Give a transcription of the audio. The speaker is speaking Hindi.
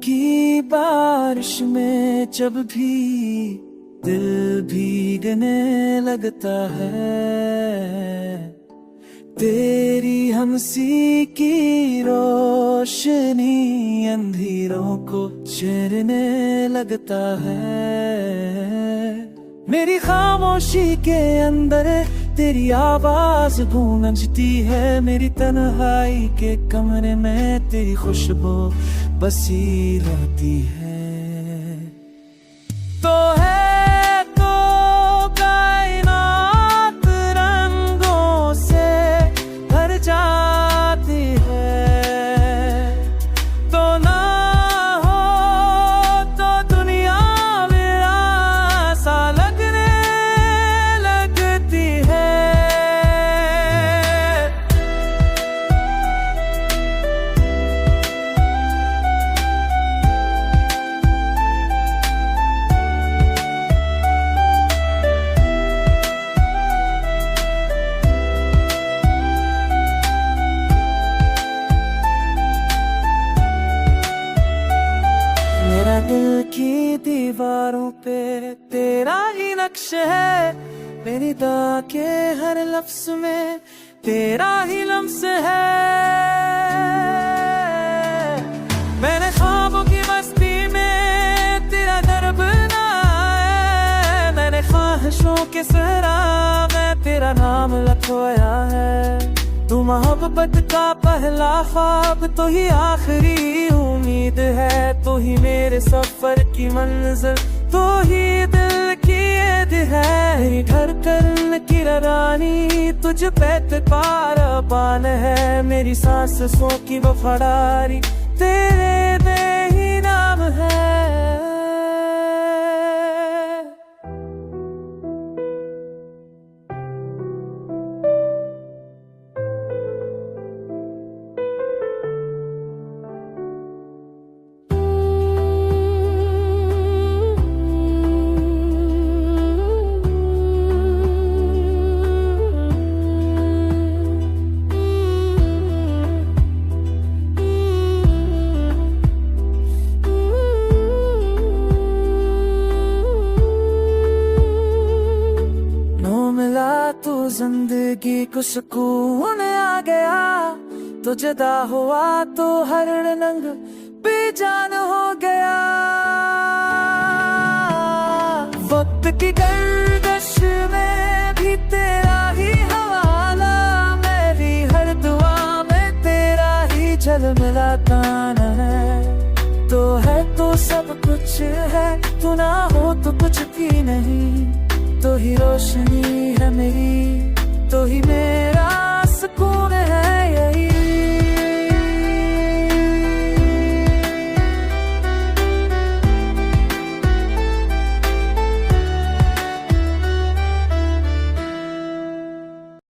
की बारिश में जब भी दिल भीगने लगता है, तेरी हमसी की रोशनी अंधेरों को चीरने लगता है। मेरी खामोशी के अंदर तेरी आवाज गूंजती है, मेरी तन्हाई के कमरे में तेरी खुशबू बसी रहती है। तो है तो कायनात रंगों से भर जाती है, तो ना हो तो दुनिया मेरा सा लगने लगती है। मेरा दिल की दीवारों पे तेरा ही नक्श है, मेरी दुआ के हर लफ्ज में तेरा ही लम्स है। मैंने ख्वाबों की मस्ती में तेरा दर बनाया है, मैंने ख्वाहिशों के सहरा में तेरा नाम लिखवाया है। तू मोहब्बत का पहला ख्वाब तो ही आखिरी उम्मीद है, तो ही मेरे सफर की मंजिल, तो ही दिल की ईद है। मेरी धड़कन की रानी तुझ पे पारापान है, मेरी सांसों की वफादारी तेरे में ही नाम है। तो जिंदगी को सुकून आ गया, तो जुदा हुआ तो हर रंग बेजान हो गया। वक्त की गर्दिश में भी तेरा ही हवाला, मेरी हर दुआ में तेरा ही झलमिलाता है। तो है तो सब कुछ है, तू ना हो तो कुछ भी नहीं, तो ही रोशनी है मेरी, तो ही मैं